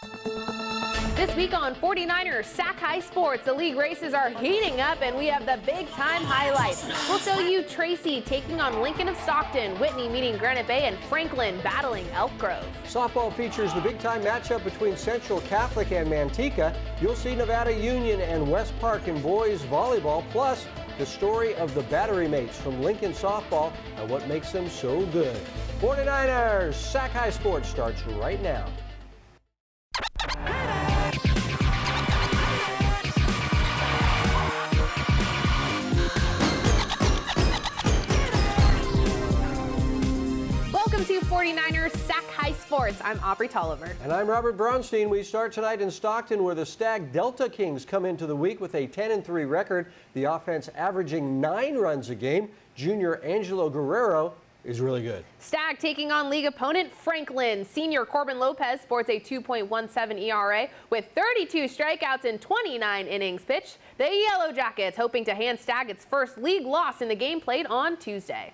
This week on 49ers Sac-Hi Sports, the league races are heating up and we have the big-time highlights. We'll show you Tracy taking on Lincoln of Stockton, Whitney meeting Granite Bay, and Franklin battling Elk Grove. Softball features the big-time matchup between Central Catholic and Manteca. You'll see Nevada Union and West Park in boys volleyball, plus the story of the Battery Mates from Lincoln softball and what makes them so good. 49ers Sac-Hi Sports starts right now. Welcome to 49ers Sac-Hi Sports. I'm Aubrey Tolliver. And I'm Robert Braunstein. We start tonight in Stockton, where the Stagg Delta Kings come into the week with a 10-3 record. The offense averaging 9 runs a game. Junior Angelo Guerrero is really good. Stagg taking on league opponent Franklin. Senior Corbin Lopez sports a 2.17 ERA with 32 strikeouts in 29 innings pitched. The Yellow Jackets hoping to hand Stagg its first league loss in the game played on Tuesday.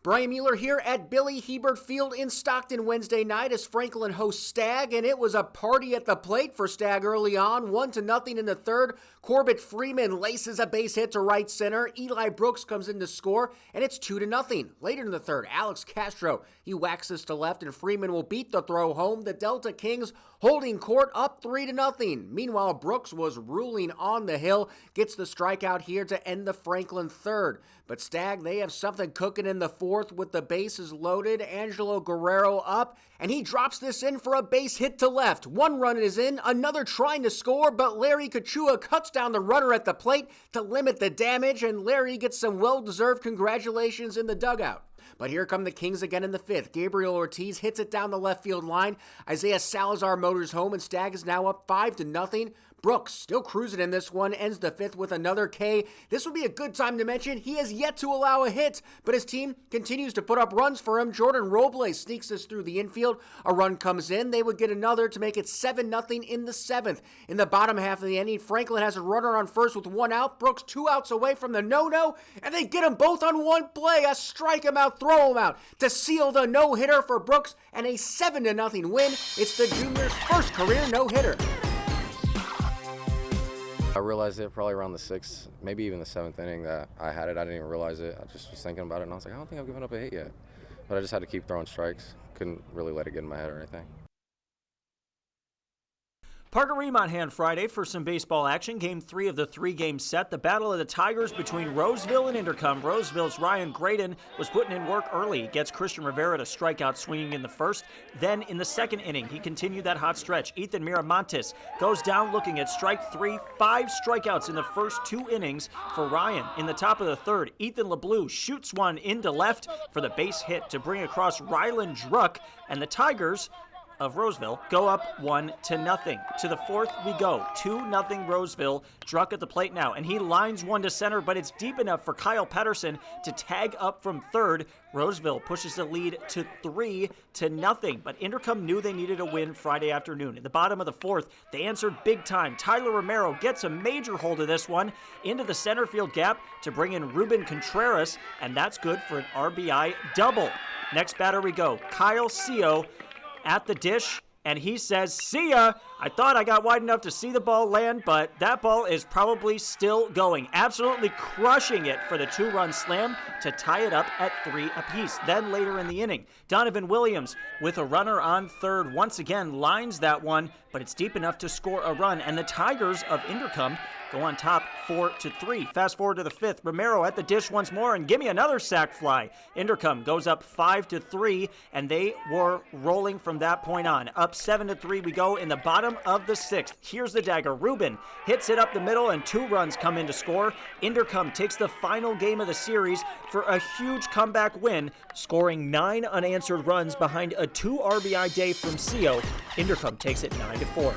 Brian Mueller here at Billy Hebert Field in Stockton Wednesday night as Franklin hosts Stagg, and it was a party at the plate for Stagg early on. 1-0 in the third. Corbett Freeman laces a base hit to right center. Eli Brooks comes in to score, and it's 2-0. Later in the third, Alex Castro, he waxes to left, and Freeman will beat the throw home. The Delta Kings holding court up 3-0. Meanwhile, Brooks was ruling on the hill, gets the strikeout here to end the Franklin third. But Stagg, they have something cooking in the fourth with the bases loaded. Angelo Guerrero up, and he drops this in for a base hit to left. 1 run is in, another trying to score, but Larry Kachua cuts down the runner at the plate to limit the damage, and Larry gets some well-deserved congratulations in the dugout. But here come the Kings again in the fifth. Gabriel Ortiz hits it down the left field line. Isaiah Salazar motors home, and Stagg is now up 5-0. Brooks still cruising in this one, ends the fifth with another K. This would be a good time to mention he has yet to allow a hit, but his team continues to put up runs for him. Jordan Roble sneaks this through the infield. A run comes in. They would get another to make it 7-0 in the seventh. In the bottom half of the inning, Franklin has a runner on first with 1 out. Brooks 2 outs away from the no-no, and they get them both on one play. A strike him out, throw him out to seal the no-hitter for Brooks, and a 7-0 win. It's the junior's first career no-hitter. I realized it probably around the 6th, maybe even the 7th inning that I had it. I didn't even realize it. I just was thinking about it, and I was like, I don't think I've given up a hit yet. But I just had to keep throwing strikes. Couldn't really let it get in my head or anything. Parker Remonthan Friday for some baseball action. Game 3 of the 3-game set. The battle of the Tigers between Roseville and Intercom. Roseville's Ryan Graydon was putting in work early. He gets Christian Rivera to strike out swinging in the first. Then in the second inning, he continued that hot stretch. Ethan Miramontes goes down looking at strike 3. 5 strikeouts in the first 2 innings for Ryan. In the top of the third, Ethan LeBlue shoots one into left for the base hit to bring across Rylan Druck, and the Tigers of Roseville go up 1-0. To the fourth we go. 2-0 Roseville. Druck at the plate now, and he lines one to center, but it's deep enough for Kyle Patterson to tag up from third. Roseville pushes the lead to 3-0, but Intercom knew they needed a win Friday afternoon. In the bottom of the fourth, they answered big time. Tyler Romero gets a major hold of this one into the center field gap to bring in Ruben Contreras, and that's good for an RBI double. Next batter we go. Kyle Seo at the dish, and he says, "See ya. I thought I got wide enough to see the ball land, but that ball is probably still going." Absolutely crushing it for the 2-run slam to tie it up at 3 apiece. Then later in the inning, Donovan Williams with a runner on third once again lines that one, but it's deep enough to score a run, and the Tigers of Intercom go on top 4-3. Fast forward to the fifth. Romero at the dish once more, and give me another sac fly. Intercom goes up 5-3, and they were rolling from that point on. Up 7-3 we go in the bottom of the sixth. Here's the dagger. Ruben hits it up the middle, and 2 runs come in to score. Intercom takes the final game of the series for a huge comeback win, scoring 9 unanswered runs behind a 2 RBI day from Seo. Intercom takes it 9-4.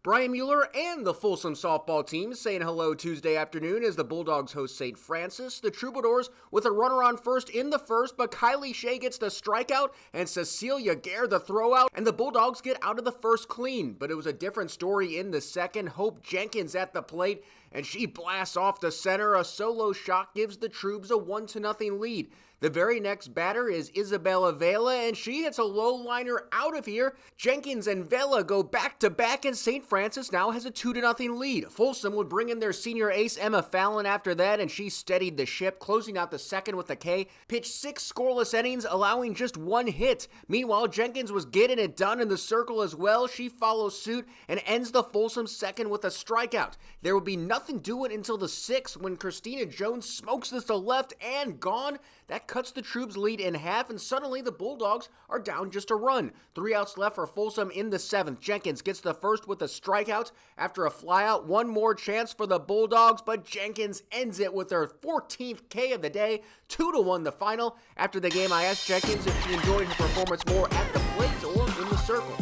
Brian Mueller and the Folsom softball team saying hello Tuesday afternoon as the Bulldogs host St. Francis. The Troubadours with a runner on first in the first, but Kylie Shea gets the strikeout and Cecilia Gare the throwout, and the Bulldogs get out of the first clean. But it was a different story in the second. Hope Jenkins at the plate, and she blasts off the center. A solo shot gives the Troubs a 1-0 lead. The very next batter is Isabella Vela, and she hits a low liner out of here. Jenkins and Vela go back-to-back, and St. Francis now has a 2-0 lead. Folsom would bring in their senior ace, Emma Fallon, after that, and she steadied the ship, closing out the second with a K. Pitched 6 scoreless innings, allowing just 1 hit. Meanwhile, Jenkins was getting it done in the circle as well. She follows suit and ends the Folsom second with a strikeout. There would be nothing doing until the 6th when Christina Jones smokes this to left and gone. That cuts the Troops' lead in half, and suddenly the Bulldogs are down just a run. 3 outs left for Folsom in the 7th. Jenkins gets the first with a strikeout after a flyout. One more chance for the Bulldogs, but Jenkins ends it with her 14th K of the day. 2-1 the final. After the game, I asked Jenkins if she enjoyed her performance more at the plate or in the circle.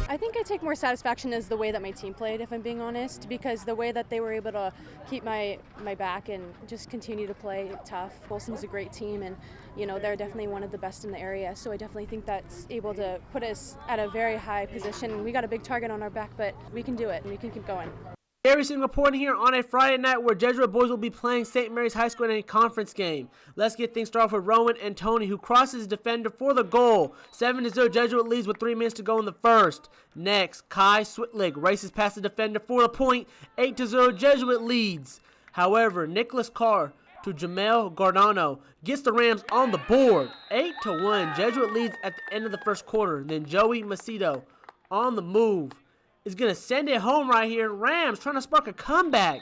I think I take more satisfaction as the way that my team played, if I'm being honest, because the way that they were able to keep my back and just continue to play tough. Folsom's a great team, and they're definitely one of the best in the area, so I definitely think that's able to put us at a very high position. We got a big target on our back, but we can do it and we can keep going. Gary Singh reporting here on a Friday night where Jesuit boys will be playing St. Mary's High School in a conference game. Let's get things started with Rowan and Tony, who crosses his defender for the goal. 7-0 Jesuit leads with 3 minutes to go in the first. Next, Kai Switlig races past the defender for the point. 8-0 Jesuit leads. However, Nicholas Carr to Jamel Gardano gets the Rams on the board. 8-1 Jesuit leads at the end of the first quarter. Then Joey Macedo on the move is going to send it home right here. Rams trying to spark a comeback.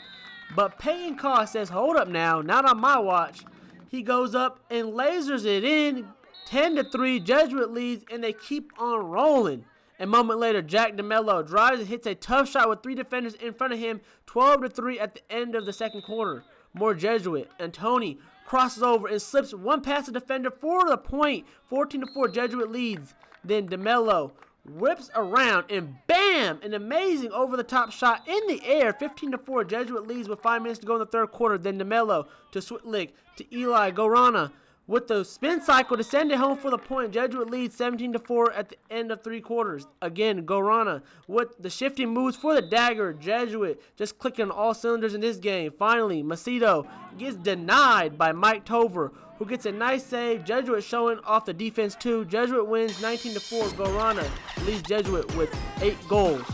But Peyton Carr says, hold up now, not on my watch. He goes up and lasers it in. 10-3, Jesuit leads, and they keep on rolling. A moment later, Jack DeMello drives and hits a tough shot with 3 defenders in front of him. 12-3 at the end of the second quarter. More Jesuit. And Tony crosses over and slips one past the defender for the point. 14-4, Jesuit leads. Then DeMello whips around and bam! An amazing over-the-top shot in the air. 15-4, Jesuit leads with 5 minutes to go in the third quarter. Then DeMello to Switlig to Eli Gorana with the spin cycle to send it home for the point. Jesuit leads 17-4 at the end of 3 quarters. Again, Gorana with the shifting moves for the dagger. Jesuit just clicking on all cylinders in this game. Finally, Macedo gets denied by Mike Tover, who gets a nice save. Jesuit showing off the defense too. Jesuit wins 19-4. Gorana leads Jesuit with 8 goals.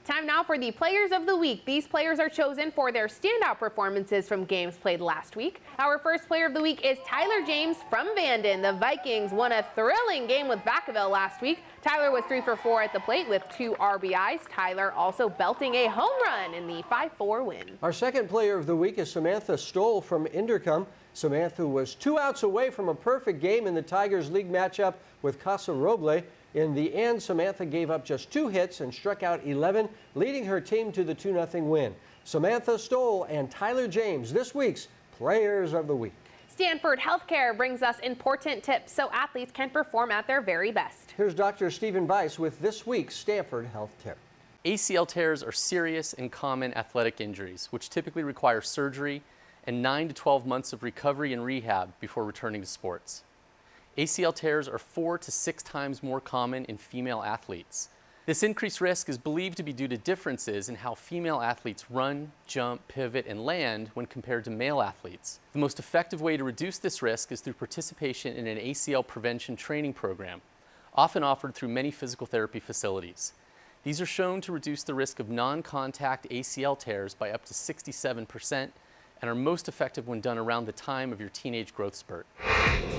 Time now for the Players of the Week. These players are chosen for their standout performances from games played last week. Our first Player of the Week is Tyler James from Vanden. The Vikings won a thrilling game with Vacaville last week. Tyler was 3 for 4 at the plate with 2 RBIs. Tyler also belting a home run in the 5-4 win. Our second Player of the Week is Samantha Stoll from Intercom. Samantha was 2 outs away from a perfect game in the Tigers League matchup with Casa Roble. In the end, Samantha gave up just 2 hits and struck out 11, leading her team to the 2-0 win. Samantha Stoll and Tyler James, this week's Players of the Week. Stanford Healthcare brings us important tips so athletes can perform at their very best. Here's Dr. Stephen Weiss with this week's Stanford Health Tip. ACL tears are serious and common athletic injuries, which typically require surgery and 9 to 12 months of recovery and rehab before returning to sports. ACL tears are 4 to 6 times more common in female athletes. This increased risk is believed to be due to differences in how female athletes run, jump, pivot, and land when compared to male athletes. The most effective way to reduce this risk is through participation in an ACL prevention training program, often offered through many physical therapy facilities. These are shown to reduce the risk of non-contact ACL tears by up to 67%, and are most effective when done around the time of your teenage growth spurt.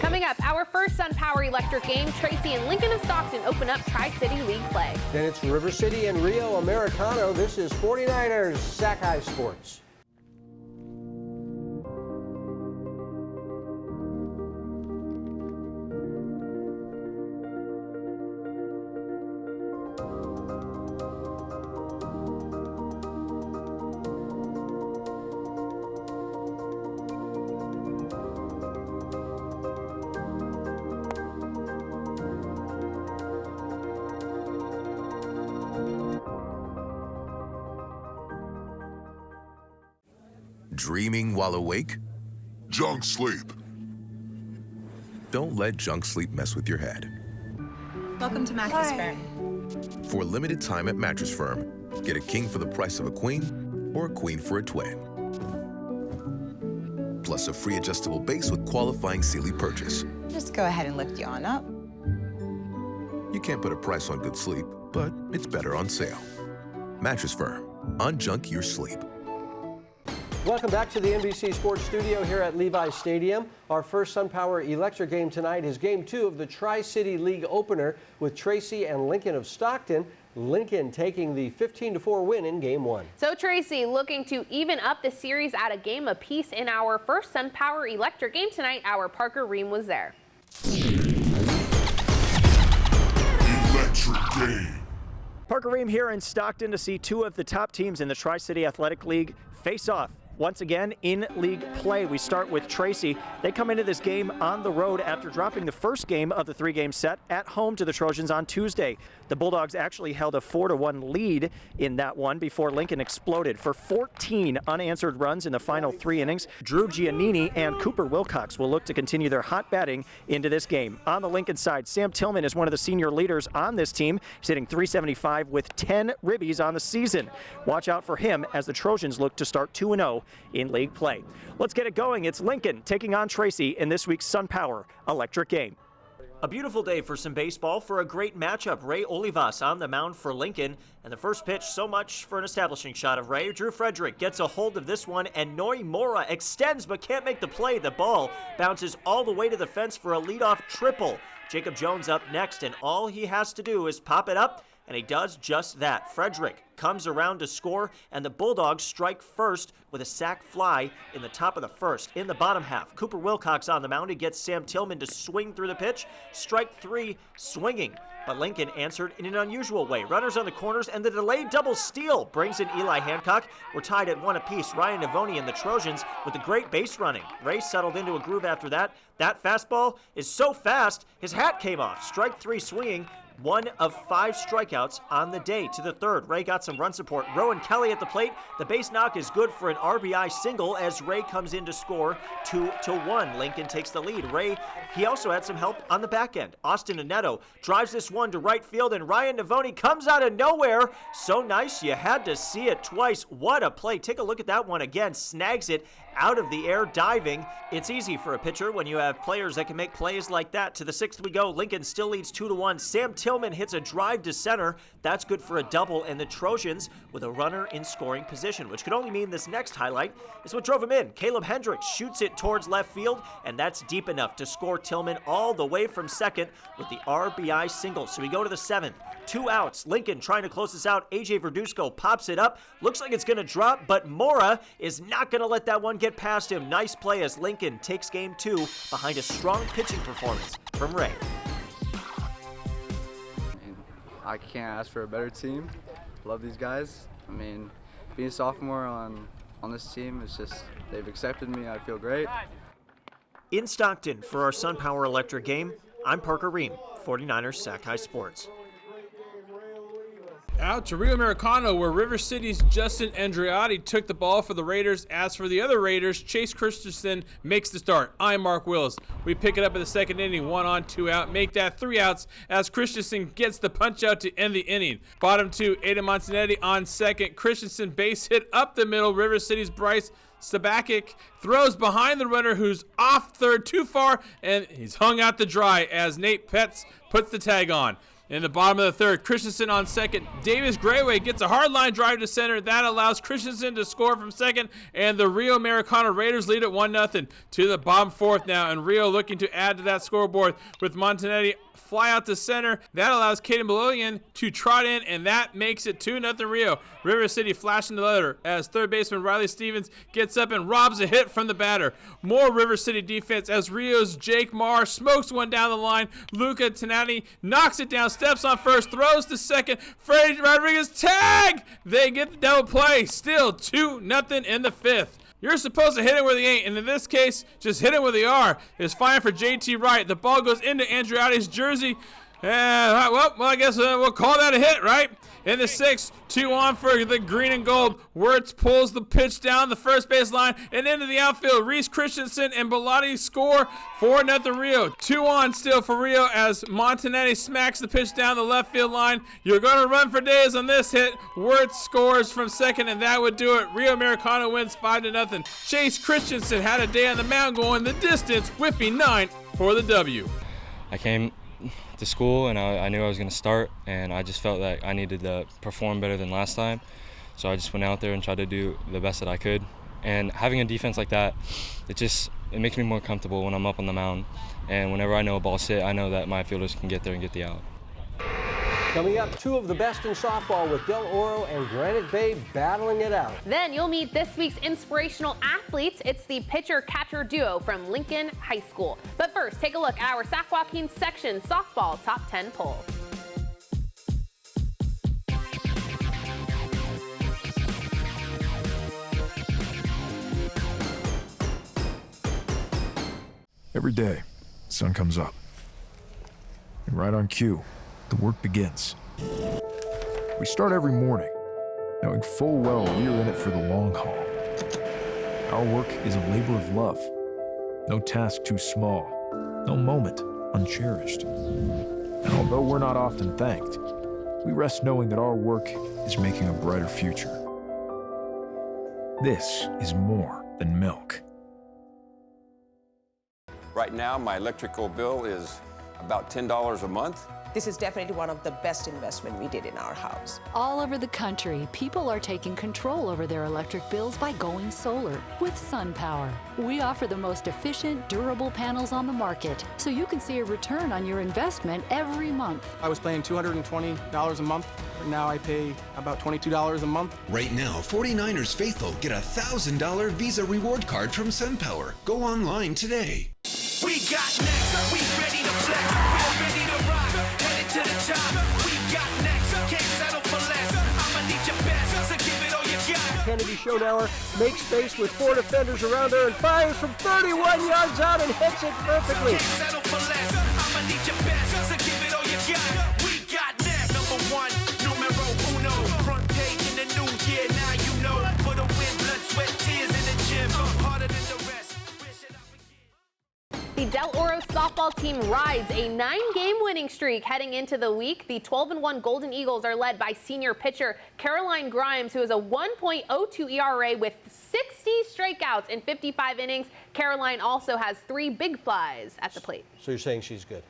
Coming up, our first Sunpower electric game, Tracy and Lincoln of Stockton open up Tri-City League play. Then it's River City and Rio Americano. This is 49ers Sac-Hi Sports. Dreaming while awake? Junk sleep. Don't let junk sleep mess with your head. Welcome to Mattress Firm. For a limited time at Mattress Firm, get a king for the price of a queen or a queen for a twin. plus a free adjustable base with qualifying Sealy purchase. Just go ahead and lift you on up. You can't put a price on good sleep, but it's better on sale. Mattress Firm. Unjunk your sleep. Welcome back to the NBC Sports Studio here at Levi's Stadium. Our first Sunpower Electric game tonight is Game 2 of the Tri-City League opener with Tracy and Lincoln of Stockton. Lincoln taking the 15-4 win in Game 1. So Tracy looking to even up the series at a game apiece in our first Sunpower Electric game tonight. Our Parker Ream was there. Electric game. Parker Ream here in Stockton to see two of the top teams in the Tri-City Athletic League face off. Once again, in league play, we start with Tracy. They come into this game on the road after dropping the first game of the three-game set at home to the Trojans on Tuesday. The Bulldogs actually held a 4-1 lead in that one before Lincoln exploded for 14 unanswered runs in the final 3 innings. Drew Giannini and Cooper Wilcox will look to continue their hot batting into this game. On the Lincoln side, Sam Tillman is one of the senior leaders on this team. He's hitting .375 with 10 ribbies on the season. Watch out for him as the Trojans look to start 2-0 in league play. Let's get it going. It's Lincoln taking on Tracy in this week's Sunpower Electric game. A beautiful day for some baseball for a great matchup. Ray Olivas on the mound for Lincoln. And the first pitch, so much for an establishing shot of Ray. Drew Frederick gets a hold of this one, and Noi Mora extends but can't make the play. The ball bounces all the way to the fence for a leadoff triple. Jacob Jones up next, and all he has to do is pop it up, and he does just that. Frederick comes around to score, and the Bulldogs strike first with a sac fly in the top of the first. In the bottom half, Cooper Wilcox on the mound. He gets Sam Tillman to swing through the pitch. Strike 3, swinging. But Lincoln answered in an unusual way. Runners on the corners, and the delayed double steal brings in Eli Hancock. We're tied at 1 apiece. Ryan Navoni and the Trojans with the great base running. Ray settled into a groove after that. That fastball is so fast, his hat came off. Strike 3 swinging. 1 of 5 strikeouts on the day. To the third, Ray got some run support. Rowan Kelly at the plate. The base knock is good for an RBI single as Ray comes in to score 2-1. Lincoln takes the lead. Ray, he also had some help on the back end. Austin Aneto drives this one to right field, and Ryan Navoni comes out of nowhere. So nice, you had to see it twice. What a play. Take a look at that one again. Snags it out of the air, diving. It's easy for a pitcher when you have players that can make plays like that. To the 6th we go. Lincoln still leads 2-1. Sam Tillman hits a drive to center. That's good for a double, and the Trojans with a runner in scoring position, which could only mean this next highlight is what drove him in. Caleb Hendricks shoots it towards left field, and that's deep enough to score Tillman all the way from second with the RBI single. So we go to the 7th. 2 outs. Lincoln trying to close this out. AJ Verduzco pops it up. Looks like it's going to drop, but Mora is not going to let that one get past him. Nice play as Lincoln takes game 2 behind a strong pitching performance from Ray. I can't ask for a better team. Love these guys. I mean, being a sophomore on this team, it's just, they've accepted me. I feel great. In Stockton for our Sunpower Electric game, I'm Parker Ream, 49ers Sac-Hi Sports. Out to Rio Americano, where River City's Justin Andreotti took the ball for the Raiders. As for the other Raiders, Chase Christensen makes the start. I'm Mark Wills. We pick it up in the 2nd inning, 1 on, 2 out. Make that 3 outs as Christensen gets the punch out to end the inning. Bottom 2, Aiden Montanetti on second. Christensen base hit up the middle. River City's Bryce Stabakic throws behind the runner who's off third too far, and he's hung out to dry as Nate Petz puts the tag on. In the bottom of the 3rd, Christensen on second. Davis Grayway gets a hard line drive to center. That allows Christensen to score from second, and the Rio Americano Raiders lead at 1-0 to the bottom 4th now. And Rio looking to add to that scoreboard with Montanetti fly out to center. That allows Caden Beloyan to trot in, and that makes it 2-0 Rio. River City flashing the letter as third baseman Riley Stevens gets up and robs a hit from the batter. More River City defense as Rio's Jake Marr smokes one down the line. Luca Tenati knocks it down, steps on first, throws to second. Freddie Rodriguez tag! They get the double play. Still 2-0 in the 5th. You're supposed to hit it where they ain't, and in this case, just hit it where they are. It's fine for JT Wright. The ball goes into Andreotti's jersey. And, well, I guess we'll call that a hit, right? In the 6th, 2 on for the green and gold. Wirtz pulls the pitch down the first base line and into the outfield. Reese Christensen and Bellotti score 4-0 Rio. 2 on still for Rio as Montanetti smacks the pitch down the left field line. You're going to run for days on this hit. Wirtz scores from second, and that would do it. Rio Americano wins 5-0. Chase Christensen had a day on the mound going the distance, whipping 9 for the W. I came to school and I knew I was going to start, and I just felt that I needed to perform better than last time. So I just went out there and tried to do the best that I could. And having a defense like that, it makes me more comfortable when I'm up on the mound. And whenever I know a ball's hit, I know that my fielders can get there and get the out. Coming up, 2 of the best in softball with Del Oro and Granite Bay battling it out. Then you'll meet this week's inspirational athletes. It's the pitcher-catcher duo from Lincoln High School. But first, take a look at our Sac Joaquin section softball top 10 poll. Every day, the sun comes up. And right on cue, the work begins. We start every morning, knowing full well we're in it for the long haul. Our work is a labor of love. No task too small, no moment uncherished. And although we're not often thanked, we rest knowing that our work is making a brighter future. This is more than milk. Right now, my electrical bill is about $10 a month. This is definitely one of the best investments we did in our house. All over the country, people are taking control over their electric bills by going solar with Sunpower. We offer the most efficient, durable panels on the market, so you can see a return on your investment every month. I was paying $220 a month. Now I pay about $22 a month. Right now, 49ers faithful get a $1,000 Visa reward card from Sunpower. Go online today. We got next, we ready to flex, we're ready to rock, headed to the top. We got next, can't settle for less. I'ma need your best, so give it all you got. Kennedy Schoenauer makes space with 4 defenders around her and fires from 31 yards out and hits it perfectly. Can't settle for less. I'ma need your best, so give it all you got. We got next, number 1, numero uno. Front page in the news, yeah, now you know. For the win, blood, sweat, tears in the gym, harder than the rest. The Del Oro softball team rides a 9-game winning streak heading into the week. The 12-1 Golden Eagles are led by senior pitcher Caroline Grimes, who has a 1.02 ERA with 60 strikeouts in 55 innings. Caroline also has 3 big flies at the plate. So you're saying she's good?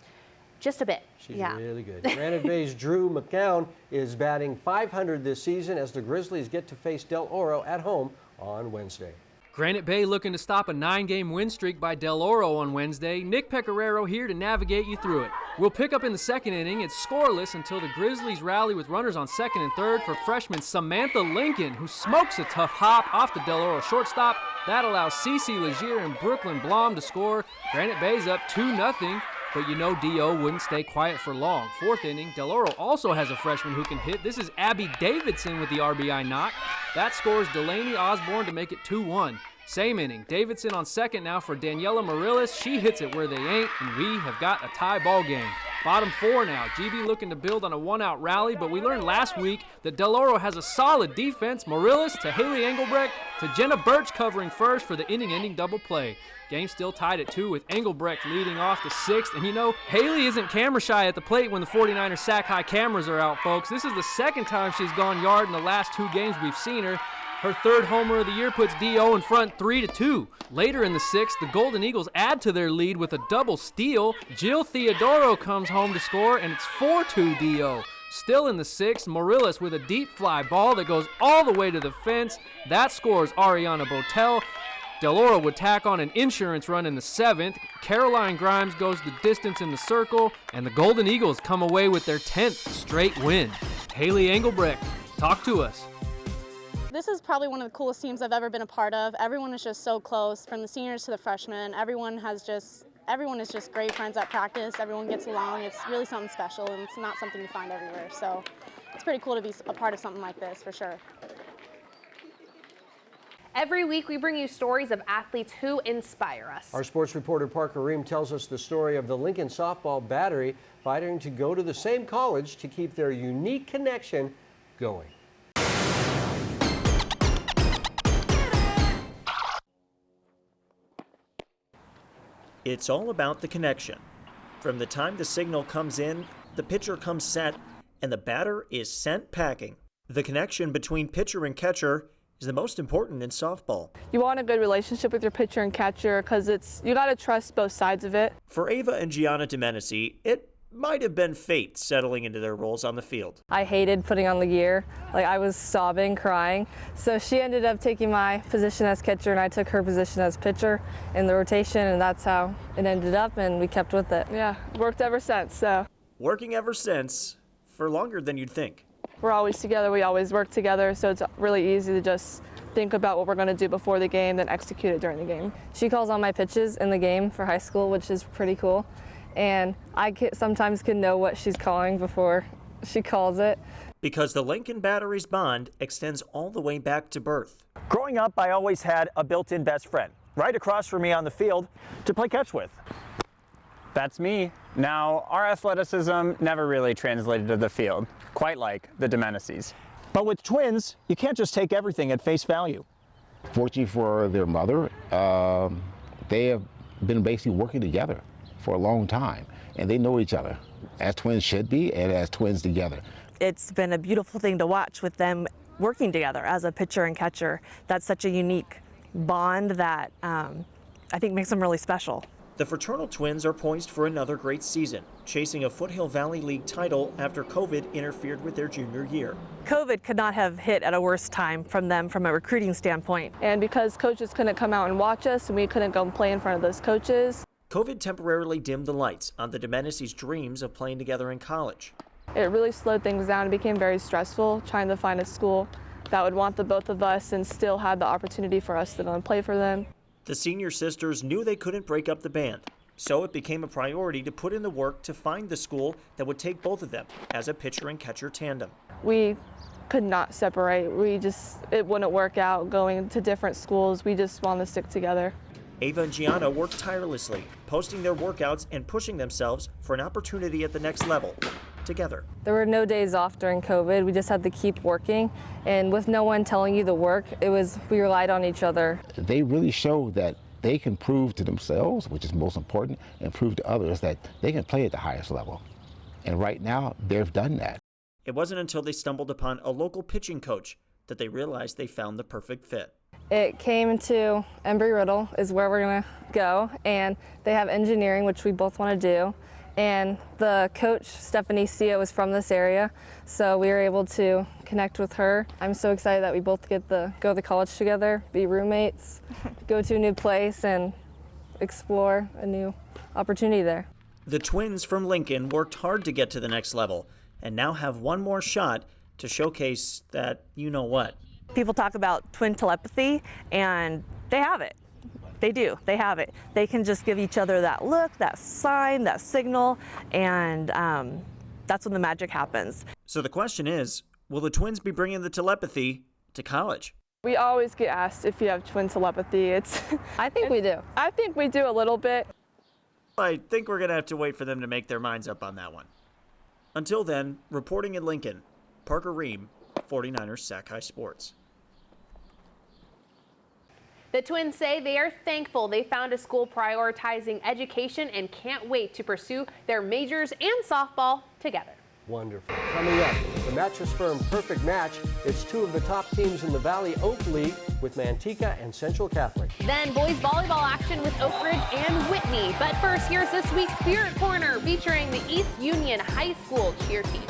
Just a bit. She's yeah. really good. Granite Bay's Drew McCown is batting .500 this season as the Grizzlies get to face Del Oro at home on Wednesday. Granite Bay looking to stop a 9-game win streak by Del Oro on Wednesday. Nick Pecoraro here to navigate you through it. We'll pick up in the second inning. It's scoreless until the Grizzlies rally with runners on second and third for freshman Samantha Lincoln, who smokes a tough hop off the Del Oro shortstop. That allows Cece Legier and Brooklyn Blom to score. Granite Bay's up 2-0. But you know D.O. wouldn't stay quiet for long. Fourth inning, Del Oro also has a freshman who can hit. This is Abby Davidson with the RBI knock. That scores Delaney Osborne to make it 2-1. Same inning, Davidson on second now for Daniela Morillas. She hits it where they ain't, and we have got a tie ball game. Bottom 4 now. GB looking to build on a 1-out rally, but we learned last week that Del Oro has a solid defense. Morillas to Haley Engelbrecht to Jenna Birch covering first for the inning-ending double play. Game still tied at 2 with Engelbrecht leading off the 6th. And you know, Haley isn't camera shy at the plate when the 49ers Sac-Hi cameras are out, folks. This is the second time she's gone yard in the last 2 games we've seen her. Her 3rd homer of the year puts D.O. in front 3-2. Later in the 6th, the Golden Eagles add to their lead with a double steal. Jill Theodoro comes home to score, and it's 4-2 D.O. Still in the 6th, Morillas with a deep fly ball that goes all the way to the fence. That scores Ariana Botel. Del Oro would tack on an insurance run in the 7th. Caroline Grimes goes the distance in the circle, and the Golden Eagles come away with their 10th straight win. Haley Engelbrecht, talk to us. This is probably one of the coolest teams I've ever been a part of. Everyone is just so close, from the seniors to the freshmen. Everyone is just great friends at practice. Everyone gets along. It's really something special, and it's not something you find everywhere. So it's pretty cool to be a part of something like this, for sure. Every week we bring you stories of athletes who inspire us. Our sports reporter Parker Ream tells us the story of the Lincoln softball battery fighting to go to the same college to keep their unique connection going. It's all about the connection. From the time the signal comes in, the pitcher comes set, and the batter is sent packing. The connection between pitcher and catcher is the most important in softball. You want a good relationship with your pitcher and catcher because you got to trust both sides of it. For Ava and Gianna Domenici, it might have been fate settling into their roles on the field. I hated putting on the gear. I was sobbing, crying. So she ended up taking my position as catcher and I took her position as pitcher in the rotation, and that's how it ended up, and we kept with it. Yeah, worked ever since. So working ever since, for longer than you'd think. We're always together, we always work together, so it's really easy to just think about what we're going to do before the game, then execute it during the game. She calls all my pitches in the game for high school, which is pretty cool. And I sometimes can know what she's calling before she calls it. Because the Lincoln Battery's bond extends all the way back to birth. Growing up, I always had a built-in best friend right across from me on the field to play catch with. That's me. Now, our athleticism never really translated to the field, quite like the Domenicis. But with twins, you can't just take everything at face value. Fortunately for their mother, they have been basically working together for a long time, and they know each other, as twins should be, and as twins together. It's been a beautiful thing to watch with them working together as a pitcher and catcher. That's such a unique bond that I think makes them really special. The fraternal twins are poised for another great season, chasing a Foothill Valley League title after COVID interfered with their junior year. COVID could not have hit at a worse time from them from a recruiting standpoint. And because coaches couldn't come out and watch us, and we couldn't go and play in front of those coaches. COVID temporarily dimmed the lights on the Domenicis' dreams of playing together in college. It really slowed things down. It became very stressful trying to find a school that would want the both of us and still had the opportunity for us to go and play for them. The senior sisters knew they couldn't break up the band, so it became a priority to put in the work to find the school that would take both of them as a pitcher and catcher tandem. We could not separate. It wouldn't work out going to different schools. We just wanted to stick together. Ava and Gianna worked tirelessly, posting their workouts and pushing themselves for an opportunity at the next level, together. There were no days off during COVID. We just had to keep working, and with no one telling you the work, we relied on each other. They really showed that they can prove to themselves, which is most important, and prove to others that they can play at the highest level. And right now, they've done that. It wasn't until they stumbled upon a local pitching coach that they realized they found the perfect fit. It came to Embry-Riddle is where we're going to go, and they have engineering, which we both want to do. And the coach, Stephanie Sia, was from this area, so we were able to connect with her. I'm so excited that we both get to go to college together, be roommates, go to a new place, and explore a new opportunity there. The twins from Lincoln worked hard to get to the next level, and now have one more shot to showcase that you-know-what. People talk about twin telepathy, and they have it. They do. They have it. They can just give each other that look, that sign, that signal, and that's when the magic happens. So the question is, will the twins be bringing the telepathy to college? We always get asked if you have twin telepathy. I think we do. I think we do a little bit. I think we're going to have to wait for them to make their minds up on that one. Until then, reporting in Lincoln, Parker Ream, 49ers Sac-Hi Sports. The twins say they are thankful they found a school prioritizing education and can't wait to pursue their majors and softball together. Wonderful. Coming up, the Mattress Firm Perfect Match. It's two of the top teams in the Valley Oak League with Manteca and Central Catholic. Then boys volleyball action with Oak Ridge and Whitney. But first, here's this week's Spirit Corner featuring the East Union High School cheer team.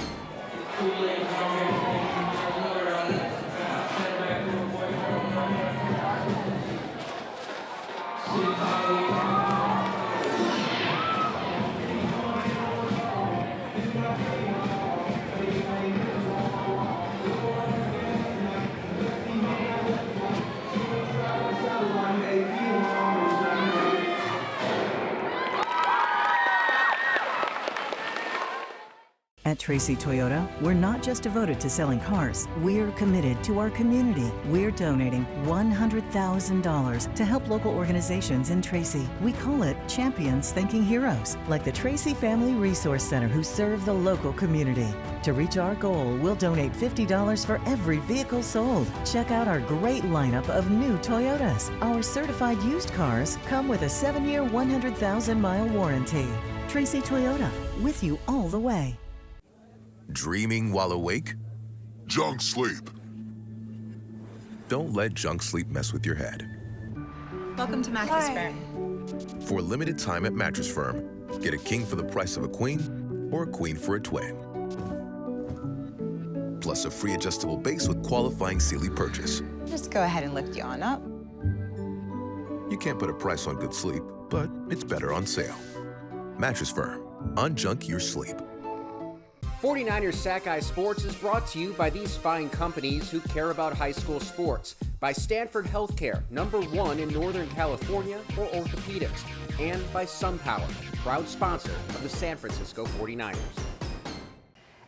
At Tracy Toyota, we're not just devoted to selling cars. We're committed to our community. We're donating $100,000 to help local organizations in Tracy. We call it Champions Thinking Heroes, like the Tracy Family Resource Center, who serve the local community. To reach our goal, we'll donate $50 for every vehicle sold. Check out our great lineup of new Toyotas. Our certified used cars come with a 7-year, 100,000-mile warranty. Tracy Toyota, with you all the way. Dreaming while awake? Junk sleep. Don't let junk sleep mess with your head. Welcome to Mattress Firm. For a limited time at Mattress Firm, get a king for the price of a queen or a queen for a twin. Plus a free adjustable base with qualifying Sealy purchase. Just go ahead and lift you on up. You can't put a price on good sleep, but it's better on sale. Mattress Firm. Unjunk your sleep. 49ers Sac-Hi Sports is brought to you by these fine companies who care about high school sports. By Stanford Healthcare, #1 in Northern California for orthopedics. And by Sunpower, proud sponsor of the San Francisco 49ers.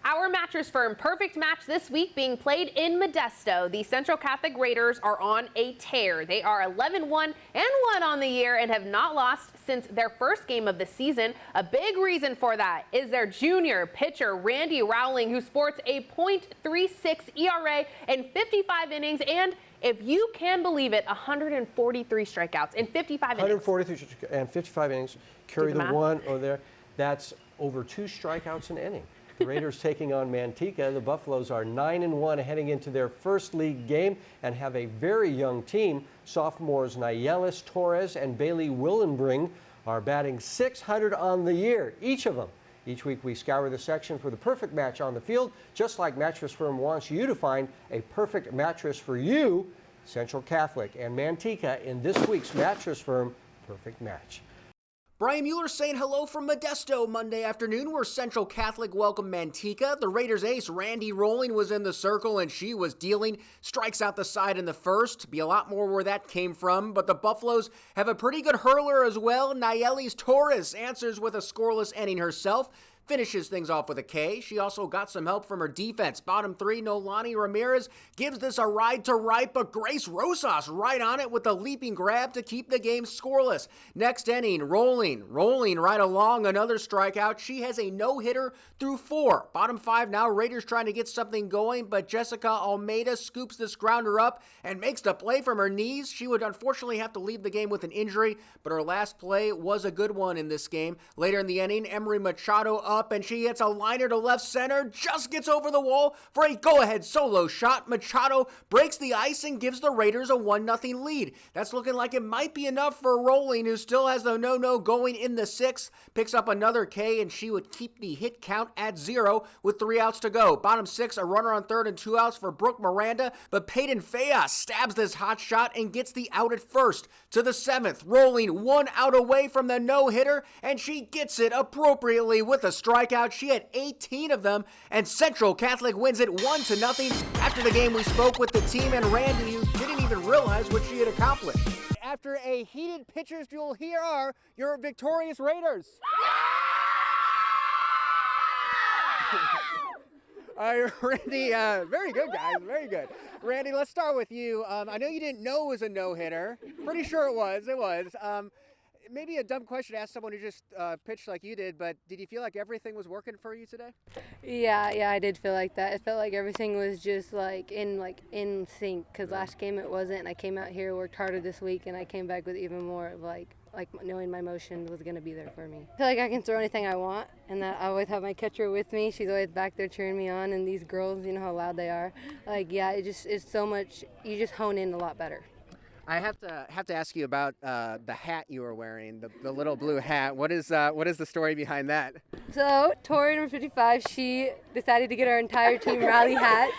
Our Mattress Firm Perfect Match this week being played in Modesto. The Central Catholic Raiders are on a tear. They are 11-1 and 1 on the year and have not lost since their first game of the season. A big reason for that is their junior pitcher, Randy Rowling, who sports a .36 ERA in 55 innings and, if you can believe it, 143 strikeouts in 55 innings. 143 and 55 innings. Carry the one over there. That's over 2 strikeouts an inning. The Raiders taking on Manteca. The Buffaloes are 9-1 heading into their first league game and have a very young team. Sophomores Nayelis Torres and Bailey Willenbring are batting .600 on the year, each of them. Each week we scour the section for the perfect match on the field, just like Mattress Firm wants you to find a perfect mattress for you. Central Catholic and Manteca in this week's Mattress Firm Perfect Match. Brian Mueller saying hello from Modesto Monday afternoon, where Central Catholic welcomed Manteca. The Raiders ace Randy Rowling was in the circle, and she was dealing strikes out the side in the first. Be a lot more where that came from, but the Buffaloes have a pretty good hurler as well. Nayelis Torres answers with a scoreless inning herself. Finishes things off with a K. She also got some help from her defense. Bottom 3, Nolani Ramirez gives this a ride to right, but Grace Rosas right on it with a leaping grab to keep the game scoreless. Next inning, rolling right along, another strikeout. She has a no-hitter through 4. Bottom 5 now, Raiders trying to get something going, but Jessica Almeida scoops this grounder up and makes the play from her knees. She would unfortunately have to leave the game with an injury, but her last play was a good one in this game. Later in the inning, Emery Machado up, and she hits a liner to left center, just gets over the wall for a go-ahead solo shot. Machado breaks the ice and gives the Raiders a 1-0 lead. That's looking like it might be enough for Rowling, who still has the no-no going in the 6th. Picks up another K, and she would keep the hit count at 0 with 3 outs to go. Bottom 6, a runner on third and 2 outs for Brooke Miranda, but Peyton Fea stabs this hot shot and gets the out at first. To the 7th, Rowling 1 out away from the no-hitter, and she gets it appropriately with a strikeout. She had 18 of them, and Central Catholic wins it 1-0. After the game, we spoke with the team and Randy, who didn't even realize what she had accomplished. After a heated pitcher's duel, here are your victorious Raiders. Randy, very good, guys, very good. Randy, let's start with you. I know you didn't know it was a no-hitter. Pretty sure it was. Maybe a dumb question to ask someone who just pitched like you did, but did you feel like everything was working for you today? Yeah, I did feel like that. It felt like everything was just in sync, because last game it wasn't, and I came out here, worked harder this week, and I came back with even more of like knowing my motion was going to be there for me. I feel like I can throw anything I want, and that I always have my catcher with me. She's always back there cheering me on, and these girls, you know how loud they are. It's so much, you just hone in a lot better. I have to ask you about the hat you were wearing, the little blue hat. What is the story behind that? So Tori, number 55, she decided to get our entire team rally hats,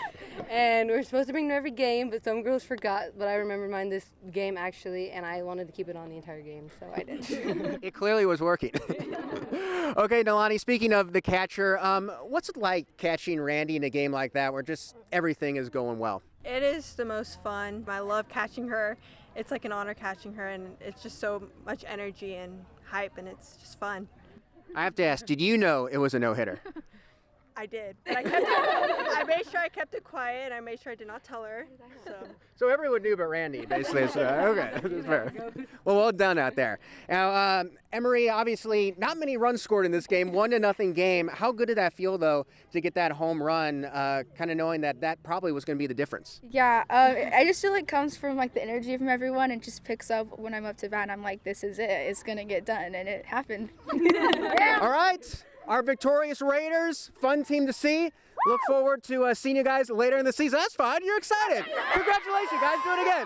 and we're supposed to bring them every game, but some girls forgot. But I remember mine this game actually, and I wanted to keep it on the entire game, so I did. It clearly was working. Okay, Nolani, speaking of the catcher, what's it like catching Randy in a game like that where just everything is going well? It is the most fun. I love catching her. It's like an honor catching her, and it's just so much energy and hype, and it's just fun. I have to ask, did you know it was a no-hitter? I I did. But I made sure I kept it quiet. I made sure I did not tell her. So everyone knew but Randy, basically. So, okay, that's fair. Well done out there. Now, Emery, obviously, not many runs scored in this game, 1-0 game. How good did that feel, though, to get that home run, kind of knowing that probably was going to be the difference? Yeah, I just feel like it comes from like the energy from everyone and just picks up when I'm up to bat. And I'm like, this is it. It's going to get done. And it happened. All right. Our victorious Raiders, fun team to see. Look forward to seeing you guys later in the season. That's fine. You're excited. Congratulations, guys. Do it again.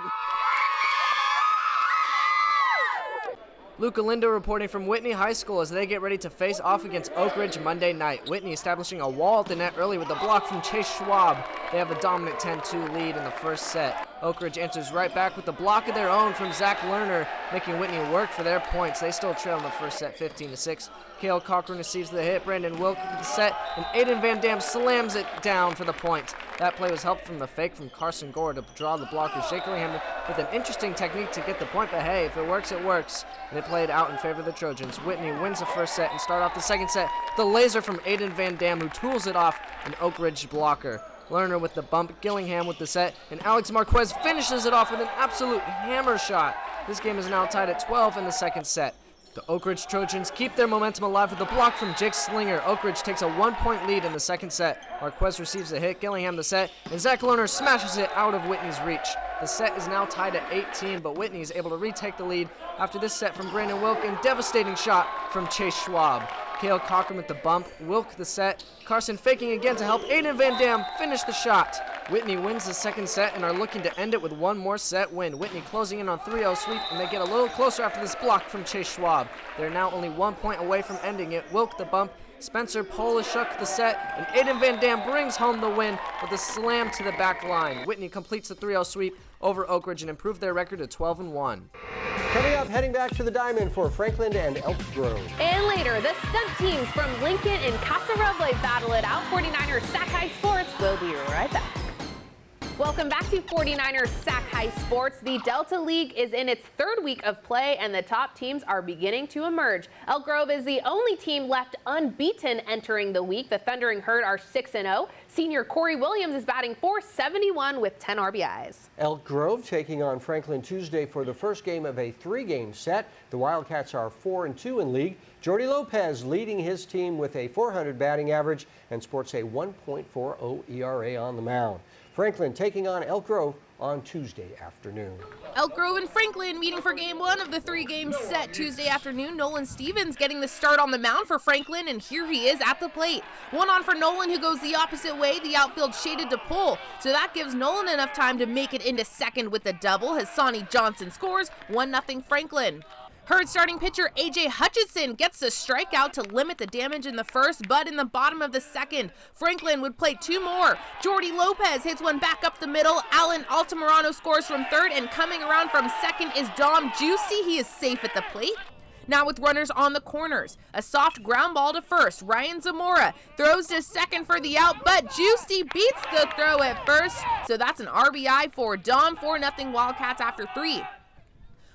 Luca Lindo reporting from Whitney High School as they get ready to face off against Oak Ridge Monday night. Whitney establishing a wall at the net early with a block from Chase Schwab. They have a dominant 10-2 lead in the first set. Oak Ridge answers right back with a block of their own from Zach Lerner, making Whitney work for their points. They still trail in the first set 15-6. Cale Cochran receives the hit, Brandon Wilk with the set, and Aiden Van Dam slams it down for the point. That play was helped from the fake from Carson Gore to draw the blocker. Shea Gillingham with an interesting technique to get the point, but hey, if it works, it works. And it played out in favor of the Trojans. Whitney wins the first set and start off the second set. The laser from Aiden Van Dam, who tools it off an Oak Ridge blocker. Lerner with the bump, Gillingham with the set, and Alex Marquez finishes it off with an absolute hammer shot. This game is now tied at 12 in the second set. The Oak Ridge Trojans keep their momentum alive with a block from Jake Slinger. Oak Ridge takes a 1-point lead in the second set. Marquez receives a hit, Gillingham the set, and Zach Lerner smashes it out of Whitney's reach. The set is now tied at 18, but Whitney is able to retake the lead after this set from Brandon Wilk and devastating shot from Chase Schwab. Cale Cochran with the bump, Wilk the set, Carson faking again to help Aiden Van Dam finish the shot. Whitney wins the second set and are looking to end it with one more set win. Whitney closing in on 3-0 sweep, and they get a little closer after this block from Chase Schwab. They're now only 1 point away from ending it. Wilk the bump, Spencer Polishuk the set, and Aiden Van Dam brings home the win with a slam to the back line. Whitney completes the 3-0 sweep over Oak Ridge and improved their record to 12-1. Coming up, heading back to the Diamond for Franklin and Elk Grove. And later, the stunt teams from Lincoln and Casa Roble battle it out. 49ers Sac-Hi Sports. We'll be right back. Welcome back to 49ers Sac-Hi Sports. The Delta League is in its third week of play, and the top teams are beginning to emerge. Elk Grove is the only team left unbeaten entering the week. The Thundering Herd are 6-0. Senior Corey Williams is batting .471 with 10 RBIs. Elk Grove taking on Franklin Tuesday for the first game of a 3-game set. The Wildcats are 4-2 in league. Jordy Lopez leading his team with a .400 batting average and sports a 1.40 ERA on the mound. Franklin taking on Elk Grove on Tuesday afternoon. Elk Grove and Franklin meeting for game one of the 3-game set Tuesday afternoon. Nolan Stevens getting the start on the mound for Franklin, and here he is at the plate. One on for Nolan, who goes the opposite way. The outfield shaded to pull, so that gives Nolan enough time to make it into second with a double. Hassani Johnson scores 1-0 Franklin. Herd starting pitcher A.J. Hutchinson gets the strikeout to limit the damage in the first, but in the bottom of the second, Franklin would play 2 more. Jordy Lopez hits one back up the middle. Alan Altamirano scores from third, and coming around from second is Dom Juicy. He is safe at the plate. Now with runners on the corners, a soft ground ball to first. Ryan Zamora throws to second for the out, but Juicy beats the throw at first, so that's an RBI for Dom. 4-0 Wildcats after 3.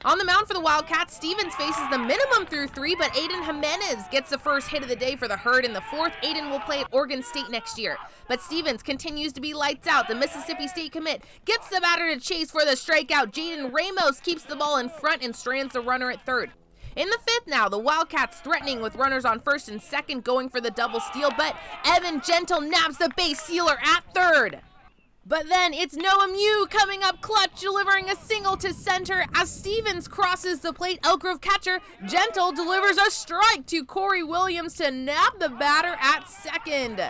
On the mound for the Wildcats, Stevens faces the minimum through 3, but Aiden Jimenez gets the first hit of the day for the Herd in the fourth. Aiden will play at Oregon State next year. But Stevens continues to be lights out. The Mississippi State commit gets the batter to chase for the strikeout. Jaden Ramos keeps the ball in front and strands the runner at third. In the fifth now, the Wildcats threatening with runners on first and second going for the double steal, but Evan Gentle nabs the base sealer at third. But then it's Noah Mew coming up clutch, delivering a single to center as Stevens crosses the plate. Elk Grove catcher Gentle delivers a strike to Corey Williams to nab the batter at second.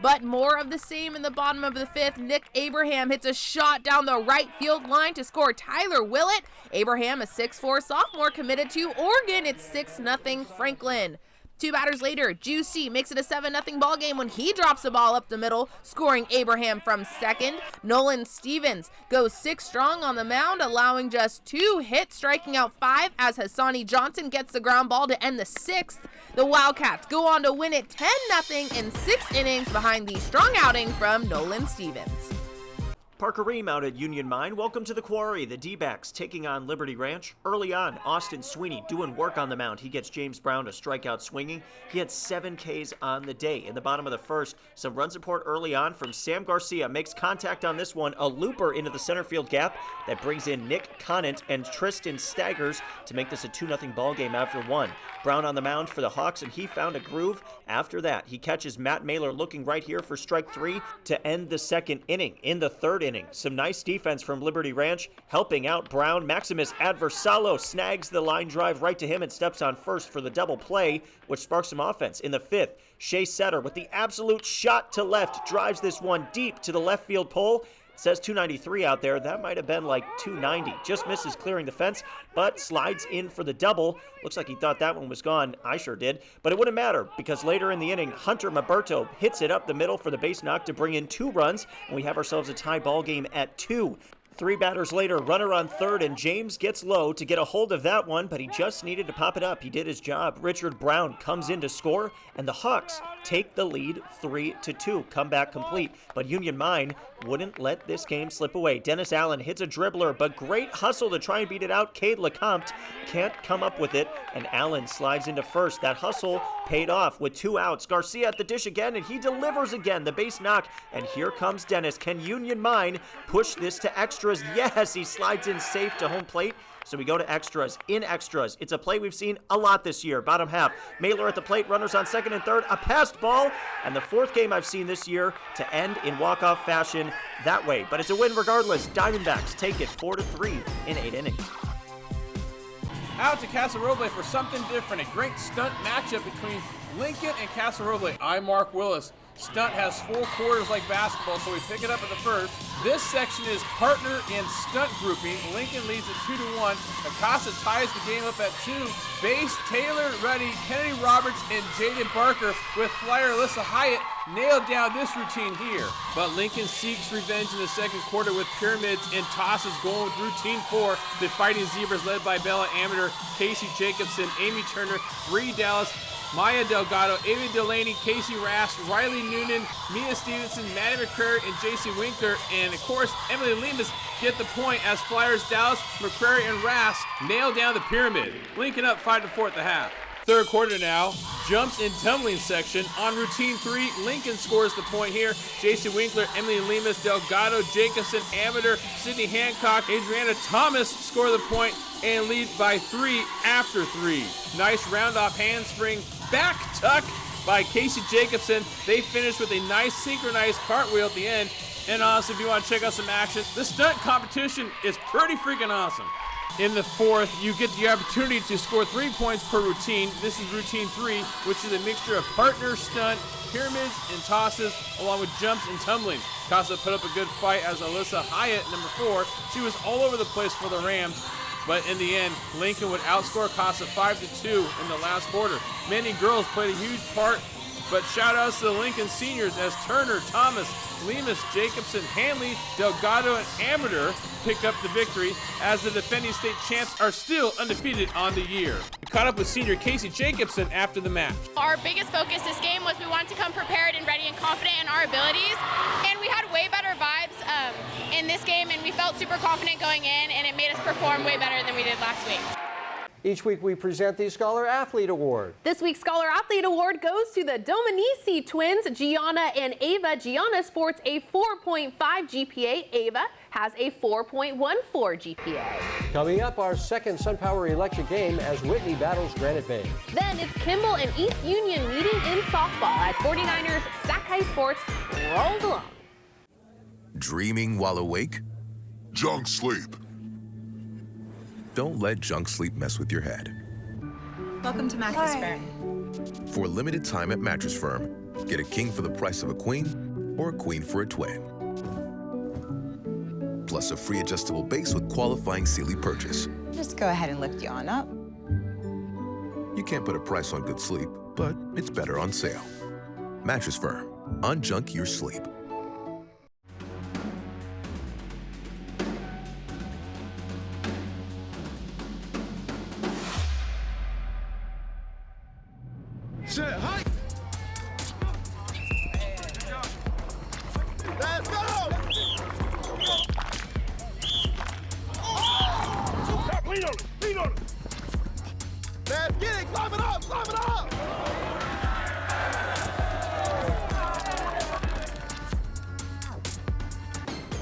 But more of the same in the bottom of the fifth. Nick Abraham hits a shot down the right field line to score Tyler Willett. Abraham, a 6'4" sophomore, committed to Oregon. It's 6-0 Franklin. 2 batters later, Juicy makes it a 7-0 ball game when he drops the ball up the middle, scoring Abraham from second. Nolan Stevens goes 6 strong on the mound, allowing just 2 hits, striking out 5 as Hassani Johnson gets the ground ball to end the 6th. The Wildcats go on to win it 10-0 in 6 innings behind the strong outing from Nolan Stevens. Parker Ream out at Union Mine. Welcome to the Quarry. The D-backs taking on Liberty Ranch. Early on, Austin Sweeney doing work on the mound. He gets James Brown to strike out swinging. He had 7 Ks on the day. In the bottom of the first, some run support early on from Sam Garcia. Makes contact on this one. A looper into the center field gap that brings in Nick Conant and Tristan Staggers to make this a 2-0 ball game after 1. Brown on the mound for the Hawks, and he found a groove. After that, he catches Matt Mailer looking right here for strike 3 to end the second inning. In the third inning, some nice defense from Liberty Ranch helping out Brown. Maximus Adversalo snags the line drive right to him and steps on first for the double play, which sparks some offense. In the 5th, Shea Setter with the absolute shot to left drives this one deep to the left field pole. It says 293 out there. That might have been like 290. Just misses clearing the fence, but slides in for the double. Looks like he thought that one was gone. I sure did. But it wouldn't matter because later in the inning, Hunter Maberto hits it up the middle for the base knock to bring in 2 runs, and we have ourselves a tie ball game at 2. 3 batters later, runner on third, and James gets low to get a hold of that one, but he just needed to pop it up. He did his job. Richard Brown comes in to score, and the Hawks take the lead 3-2. Comeback complete, but Union Mine wouldn't let this game slip away. Dennis Allen hits a dribbler, but great hustle to try and beat it out. Cade Lecomte can't come up with it, and Allen slides into first. That hustle paid off with 2 outs. Garcia at the dish again, and he delivers again. The base knock, and here comes Dennis. Can Union Mine push this to extras? Yes, he slides in safe to home plate. So we go to extras. In extras, it's a play we've seen a lot this year. Bottom half, Mailer at the plate, runners on second and third, a passed ball, and the 4th game I've seen this year to end in walk-off fashion that way. But it's a win regardless. Diamondbacks take it 4-3 in 8 innings. Out to Casa Roble for something different. A great stunt matchup between Lincoln and Casa Roble. I'm Mark Willis. Stunt has 4 quarters like basketball, so we pick it up at the first. This section is partner and stunt grouping. Lincoln leads at 2-1. Casa ties the game up at 2. Base, Taylor, Ruddy, Kennedy Roberts, and Jaden Barker with flyer Alyssa Hyatt nailed down this routine here. But Lincoln seeks revenge in the second quarter with pyramids and tosses going with routine 4. The Fighting Zebras led by Bella Amateur, Casey Jacobson, Amy Turner, Bree Dallas, Maya Delgado, Amy Delaney, Casey Rass, Riley Noonan, Mia Stevenson, Maddie McCrary, and JC Winkler, and of course Emily Lemus get the point as Flyers Dallas, McCrary, and Rass nail down the pyramid. Lincoln up 5-4 at the half. Third quarter now, jumps and tumbling section. On routine 3, Lincoln scores the point here. JC Winkler, Emily Lemus, Delgado, Jacobson, Amateur, Sydney Hancock, Adriana Thomas score the point and lead by 3 after 3. Nice round-off handspring back tuck by Casey Jacobson. They finish with a nice synchronized cartwheel at the end. And honestly, if you want to check out some action, the stunt competition is pretty freaking awesome. In the 4th, you get the opportunity to score 3 points per routine. This is routine 3, which is a mixture of partner, stunt, pyramids, and tosses, along with jumps and tumbling. Casa put up a good fight as Alyssa Hyatt, number 4. She was all over the place for the Rams. But in the end, Lincoln would outscore Casa 5-2 in the last quarter. Many girls played a huge part, but shout outs to the Lincoln seniors as Turner, Thomas, Lemus, Jacobson, Hanley, Delgado, and Amateur pick up the victory as the defending state champs are still undefeated on the year. We caught up with senior Casey Jacobson after the match. Our biggest focus this game was we wanted to come prepared and ready and confident in our abilities, and we had way better vibes in this game, and we felt super confident going in, and it made us perform way better than we did last week. Each week we present the Scholar Athlete Award. This week's Scholar Athlete Award goes to the Dominici twins, Gianna and Ava. Gianna sports a 4.5 GPA. Ava has a 4.14 GPA. Coming up, our second Sunpower electric game as Whitney battles Granite Bay. Then it's Kimball and East Union meeting in softball as 49ers Sac-Hi Sports rolls along. Dreaming while awake? Junk sleep. Don't let junk sleep mess with your head. Welcome to Mattress Firm. For a limited time at Mattress Firm, get a king for the price of a queen or a queen for a twin. Plus a free adjustable base with qualifying Sealy purchase. Just go ahead and lift you on up. You can't put a price on good sleep, but it's better on sale. Mattress Firm. Unjunk your sleep. Sac-Hi. Let's go!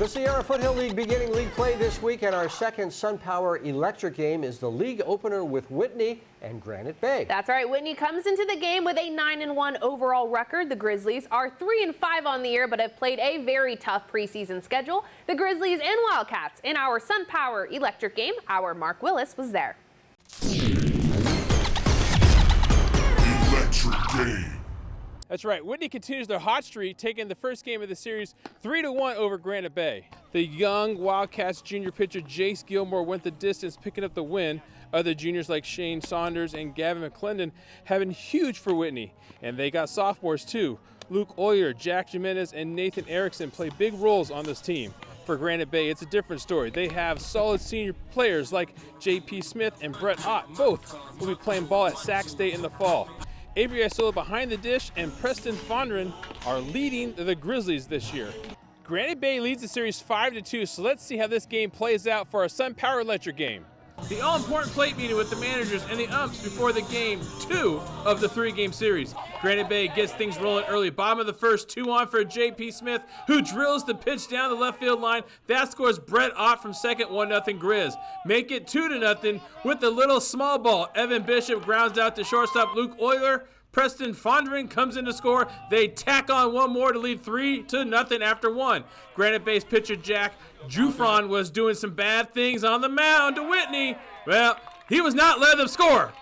The Sierra Foothill League beginning league play this week, and our second Sunpower Electric game is the league opener with Whitney and Granite Bay. That's right. Whitney comes into the game with a 9-1 overall record. The Grizzlies are 3-5 on the year, but have played a very tough preseason schedule. The Grizzlies and Wildcats in our Sunpower Electric game. Our Mark Willis was there. Electric game. That's right. Whitney continues their hot streak, taking the first game of the series 3-1 over Granite Bay. The young Wildcats junior pitcher Jace Gilmore went the distance, picking up the win. Other juniors like Shane Saunders and Gavin McClendon have been huge for Whitney, and they got sophomores too. Luke Oyer, Jack Jimenez, and Nathan Erickson play big roles on this team. For Granite Bay, it's a different story. They have solid senior players like J.P. Smith and Brett Ott. Both will be playing ball at Sac State in the fall. Avery Isola behind the dish and Preston Fondren are leading the Grizzlies this year. Granite Bay leads the series 5-2, so let's see how this game plays out for our Sunpower Electric game. The all-important plate meeting with the managers and the umps before the game 2 of the 3-game series. Granite Bay gets things rolling early. Bottom of the first, 2 on for J.P. Smith, who drills the pitch down the left field line. That scores Brett Ott from second, 1-0 Grizz. Make it 2-0 with the little small ball. Evan Bishop grounds out to shortstop Luke Euler. Preston Fondren comes in to score. They tack on one more to lead 3-0 after 1. Granite Bay's pitcher Jack Jufron was doing some bad things on the mound to Whitney. Well, he was not letting them score.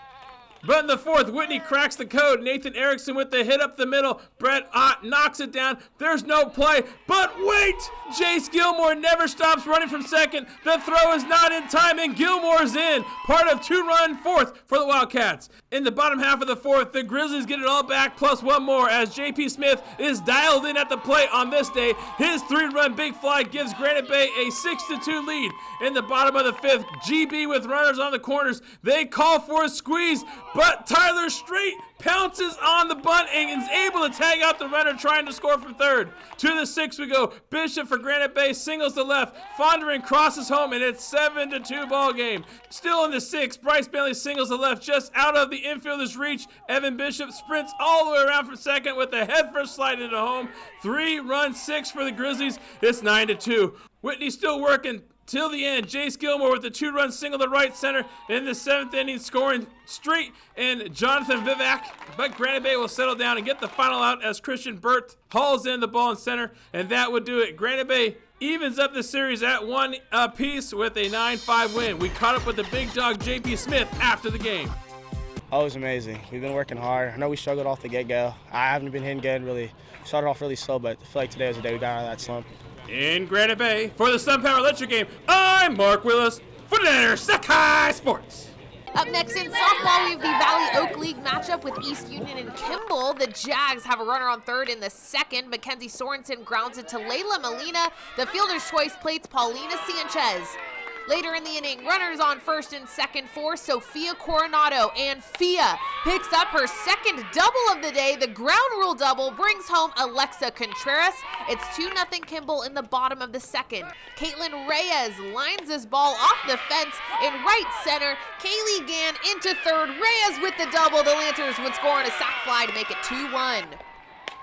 But in the fourth, Whitney cracks the code. Nathan Erickson with the hit up the middle. Brett Ott knocks it down. There's no play. But wait! Jace Gilmore never stops running from second. The throw is not in time, and Gilmore's in. Part of 2-run fourth for the Wildcats. In the bottom half of the fourth, the Grizzlies get it all back, plus one more, as J.P. Smith is dialed in at the plate on this day. His 3-run big fly gives Granite Bay a 6-2 lead. In the bottom of the fifth, GB with runners on the corners. They call for a squeeze, but Tyler Strait pounces on the bunt and is able to tag out the runner trying to score from third. To the sixth we go. Bishop for Granite Bay singles to left. Fondren crosses home, and it's 7-2 ball game. Still in the sixth, Bryce Bailey singles to left just out of the infielder's reach. Evan Bishop sprints all the way around from second with a head first slide into home. 3-run six for the Grizzlies. It's 9-2. Whitney still working till the end. Jace Gilmore with the 2-run single to right center in the 7th inning, scoring Street and Jonathan Vivak. But Granite Bay will settle down and get the final out as Christian Burt hauls in the ball in center, and that would do it. Granite Bay evens up the series at 1 apiece with a 9-5 win. We caught up with the big dog J.P. Smith after the game. Oh, it was amazing. We've been working hard. I know we struggled off the get-go. I haven't been hitting good, really. Started off really slow, but I feel like today was the day we got out of that slump. In Granite Bay, for the Sunpower Electric game, I'm Mark Willis, 49ers Sac-Hi Sports. Up next in softball, we have the Valley Oak League matchup with East Union and Kimball. The Jags have a runner on third in the second. Mackenzie Sorensen grounds it to Layla Molina. The fielder's choice plates Paulina Sanchez. Later in the inning, runners on first and second for Sophia Coronado, and Fia picks up her second double of the day. The ground rule double brings home Alexa Contreras. It's 2-0 Kimball in the bottom of the second. Caitlin Reyes lines this ball off the fence in right center. Kaylee Gann into third. Reyes with the double. The Lancers would score on a sac fly to make it 2-1.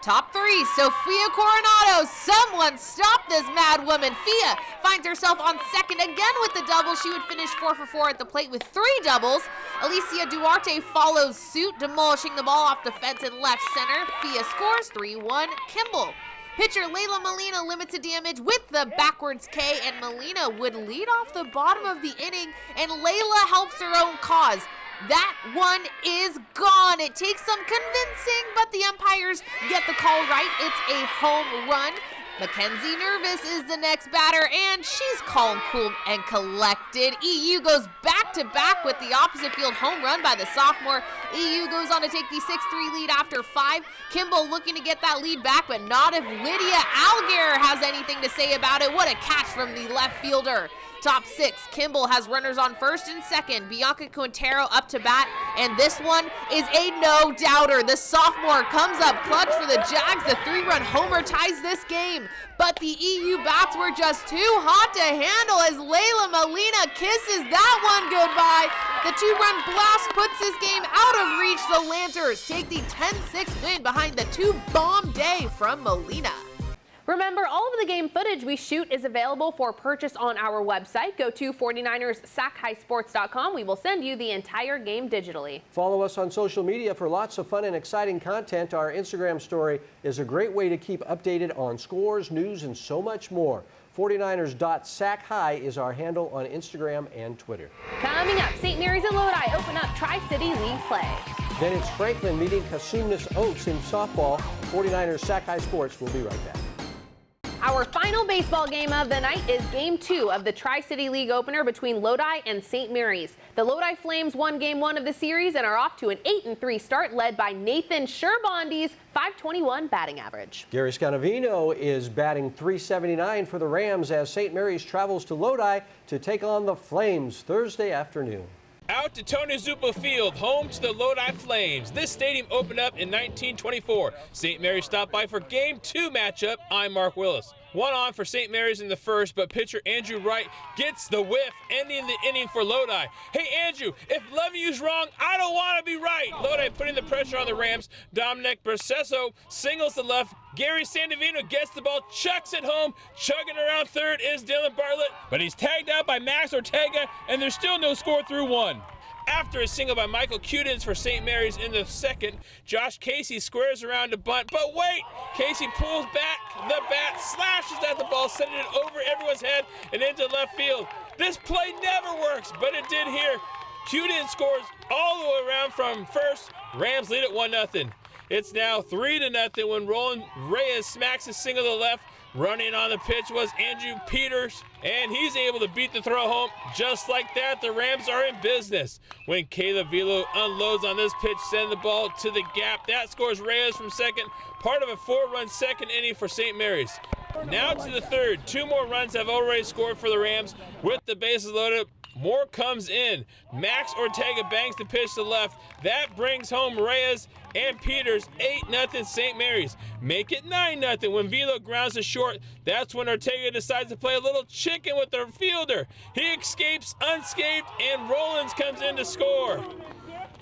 Top three, Sophia Coronado. Someone stop this mad woman. Fia finds herself on second again with the double. She would finish 4 for 4 at the plate with 3 doubles. Alicia Duarte follows suit, demolishing the ball off the fence in left center. Fia scores 3-1 Kimball. Pitcher Layla Molina limits the damage with the backwards K, and Molina would lead off the bottom of the inning, and Layla helps her own cause. That one is gone. It takes some convincing, but the umpires get the call right. It's a home run. Mackenzie Nervous is the next batter, and she's calm, cool, and collected. EU goes back-to-back with the opposite field home run by the sophomore. EU goes on to take the 6-3 lead after 5. Kimball looking to get that lead back, but not if Lydia Alger has anything to say about it. What a catch from the left fielder. Top 6, Kimball has runners on first and second. Bianca Quintero up to bat, and this one is a no-doubter. The sophomore comes up clutch for the Jags. The 3-run homer ties this game, but the EU bats were just too hot to handle as Layla Molina kisses that one goodbye. The 2-run blast puts this game out of reach. The Lancers take the 10-6 win behind the 2-bomb day from Molina. Remember, all of the game footage we shoot is available for purchase on our website. Go to 49ers Sac-Hi Sports.com. We will send you the entire game digitally. Follow us on social media for lots of fun and exciting content. Our Instagram story is a great way to keep updated on scores, news, and so much more. 49ers.Sac-Hi is our handle on Instagram and Twitter. Coming up, St. Mary's and Lodi open up Tri-City League play. Then it's Franklin meeting Cosumnes Oaks in softball. 49ers Sac-Hi Sports will be right back. Our final baseball game of the night is Game 2 of the Tri-City League opener between Lodi and St. Mary's. The Lodi Flames won Game 1 of the series and are off to an 8-3 start led by Nathan Sherbondi's .521 batting average. Gary Scanavino is batting .379 for the Rams as St. Mary's travels to Lodi to take on the Flames Thursday afternoon. Out to Tony Zuppa Field, home to the Lodi Flames. This stadium opened up in 1924. St. Mary's stopped by for Game 2 matchup. I'm Mark Willis. One on for St. Mary's in the first, but pitcher Andrew Wright gets the whiff, ending the inning for Lodi. Hey, Andrew, if loving you's wrong, I don't want to be right. Lodi putting the pressure on the Rams. Dominic Bercesso singles to left. Gary Sandavino gets the ball, chucks it home. Chugging around third is Dylan Bartlett, but he's tagged out by Max Ortega, and there's still no score through one. After a single by Michael Cudens for St. Mary's in the second, Josh Casey squares around to bunt, but wait! Casey pulls back the bat, slashes at the ball, sending it over everyone's head and into left field. This play never works, but it did here. Cudens scores all the way around from first. Rams lead at 1-0. It's now 3-0 when Roland Reyes smacks a single to the left. Running on the pitch was Andrew Peters, and he's able to beat the throw home. Just like that, the Rams are in business. When Caleb Velo unloads on this pitch, send the ball to the gap. That scores Reyes from second, part of a 4-run second inning for St. Mary's. Now to the third. 2 more runs have already scored for the Rams. With the bases loaded, more comes in. Max Ortega bangs the pitch to left. That brings home Reyes and Peters. 8-0 St. Mary's. Make it 9-0 when Velo grounds to short. That's when Ortega decides to play a little chicken with the fielder. He escapes unscathed, and Rollins comes in to score.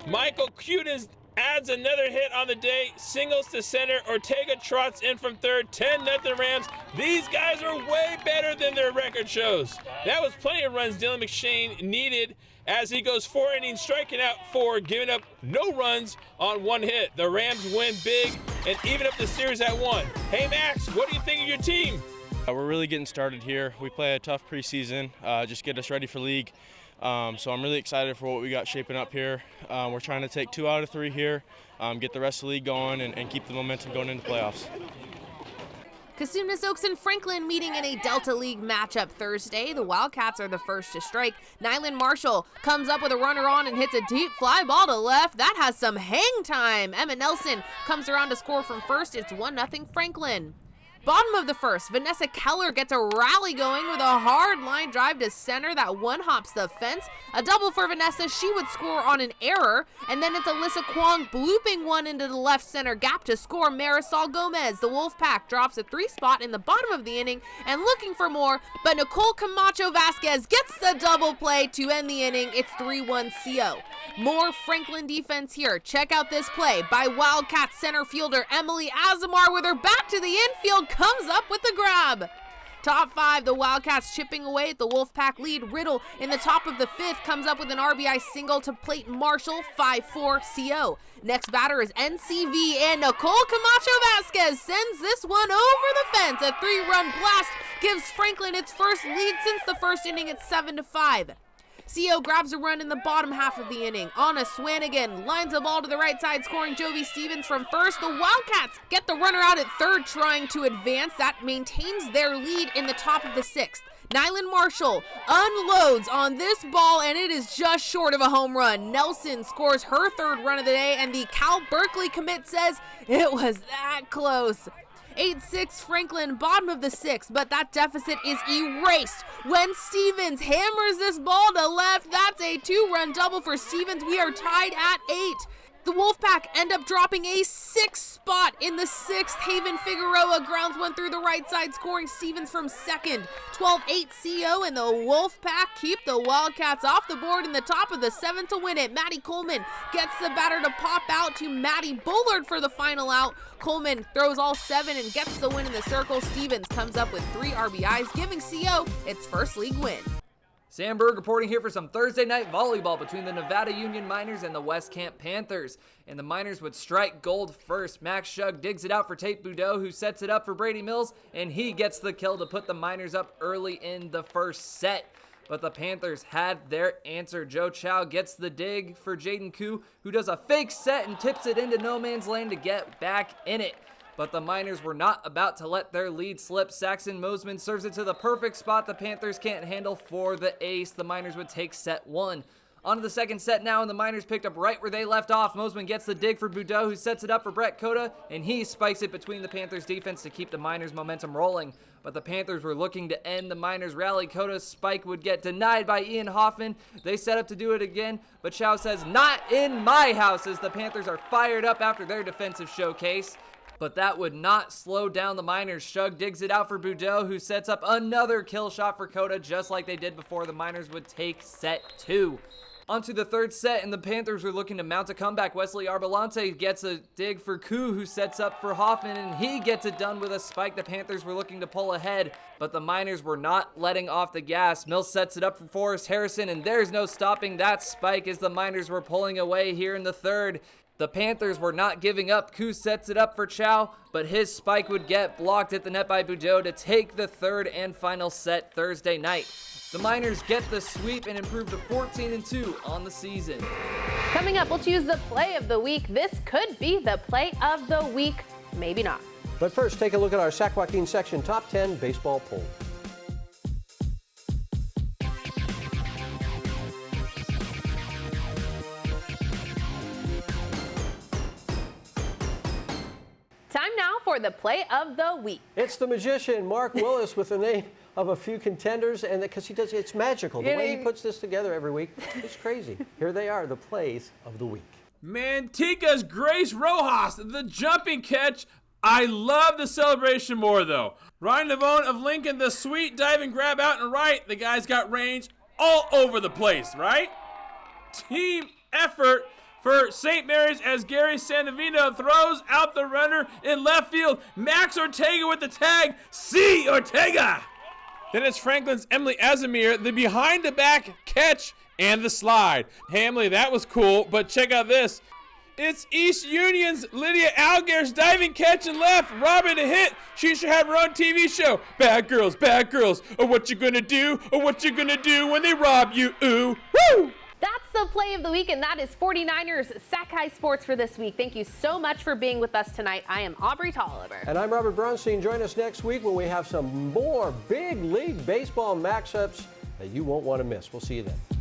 Michael Cudens adds another hit on the day, singles to center. Ortega trots in from third. 10-0 Rams. These guys are way better than their record shows. That was plenty of runs Dylan McShane needed as he goes 4 innings, striking out 4, giving up no runs on 1 hit. The Rams win big and even up the series at 1. Hey Max, what do you think of your team? We're really getting started here. We play a tough preseason, just get us ready for league. So I'm really excited for what we got shaping up here. We're trying to take 2 out of 3 here, get the rest of the league going, and keep the momentum going into playoffs. Cosumnes Oaks and Franklin meeting in a Delta League matchup Thursday. The Wildcats are the first to strike. Nyland Marshall comes up with a runner on and hits a deep fly ball to left. That has some hang time. Emma Nelson comes around to score from first. It's 1-0 Franklin. Bottom of the first, Vanessa Keller gets a rally going with a hard line drive to center that one-hops the fence. A double for Vanessa. She would score on an error. And then it's Alyssa Kwong blooping one into the left center gap to score Marisol Gomez. The Wolfpack drops a 3 spot in the bottom of the inning and looking for more, but Nicole Camacho Vasquez gets the double play to end the inning. It's 3-1 CO. More Franklin defense here. Check out this play by Wildcats center fielder Emily Azamar with her back to the infield, comes up with the grab. Top 5, the Wildcats chipping away at the Wolfpack lead. Riddle in the top of the 5th comes up with an RBI single to plate Marshall, 5-4 CO. Next batter is NCV, and Nicole Camacho Vasquez sends this one over the fence. A 3-run blast gives Franklin its first lead since the first inning at 7-5. CO grabs a run in the bottom half of the inning. Anna Swanigan lines the ball to the right side, scoring Jovi Stevens from first. The Wildcats get the runner out at third, trying to advance. That maintains their lead in the top of the 6th. Nyland Marshall unloads on this ball, and it is just short of a home run. Nelson scores her 3rd run of the day, and the Cal Berkeley commit says it was that close. 8-6 Franklin, bottom of the 6th, but that deficit is erased when Stevens hammers this ball to left. That's a 2-run double for Stevens. We are tied at 8. The Wolfpack end up dropping a 6th spot in the 6th. Haven Figueroa grounds one through the right side, scoring Stevens from second. 12-8 CO, and the Wolfpack keep the Wildcats off the board in the top of the 7th to win it. Maddie Coleman gets the batter to pop out to Maddie Bullard for the final out. Coleman throws all 7 and gets the win in the circle. Stevens comes up with 3 RBIs, giving CO its first league win. Sam Berg reporting here for some Thursday night volleyball between the Nevada Union Miners and the West Camp Panthers. And the Miners would strike gold first. Max Shug digs it out for Tate Boudreau, who sets it up for Brady Mills, and he gets the kill to put the Miners up early in the first set. But the Panthers had their answer. Joe Chow gets the dig for Jaden Koo, who does a fake set and tips it into no man's land to get back in it. But the Miners were not about to let their lead slip. Saxon Mosman serves it to the perfect spot the Panthers can't handle for the ace. The Miners would take set 1. On to the second set now, and the Miners picked up right where they left off. Mosman gets the dig for Boudreau, who sets it up for Brett Cota, and he spikes it between the Panthers' defense to keep the Miners' momentum rolling. But the Panthers were looking to end the Miners' rally. Cota's spike would get denied by Ian Hoffman. They set up to do it again, but Chow says, "Not in my house," as the Panthers are fired up after their defensive showcase. But that would not slow down the Miners. Shug digs it out for Boudreau, who sets up another kill shot for Cota, just like they did before. The Miners would take set 2. Onto the third set, and the Panthers were looking to mount a comeback. Wesley Arbelante gets a dig for Koo, who sets up for Hoffman, and he gets it done with a spike. The Panthers were looking to pull ahead, but the Miners were not letting off the gas. Mills sets it up for Forrest Harrison, and there's no stopping that spike as the Miners were pulling away here in the third. The Panthers were not giving up. Koo sets it up for Chow, but his spike would get blocked at the net by Boudreau to take the third and final set Thursday night. The Miners get the sweep and improve to 14-2 on the season. Coming up, we'll choose the play of the week. This could be the play of the week, maybe not. But first, take a look at our Sac Joaquin section top 10 baseball poll. Time now for the play of the week. It's the magician, Mark Willis, with the name of a few contenders, and because it's magical. The way he puts this together every week, it's crazy. Here they are, the plays of the week. Manteca's Grace Rojas, the jumping catch. I love the celebration more, though. Ryan Navone of Lincoln, the sweet dive and grab out and right. The guy's got range all over the place, right? Team effort for St. Mary's as Gary Sandavino throws out the runner in left field. Max Ortega with the tag. See Ortega! Then it's Franklin's Emily Azamir, the behind-the-back catch and the slide. Hey, Emily, that was cool, but check out this. It's East Union's Lydia Algare's diving catch and left. Robin a hit. She should have her own TV show. Bad girls, or what you gonna do, or what you gonna do when they rob you, ooh, woo! That's the play of the week, and that is 49ers Sac-Hi Sports for this week. Thank you so much for being with us tonight. I am Aubrey Tolliver. And I'm Robert Bronstein. Join us next week when we have some more big league baseball matchups that you won't want to miss. We'll see you then.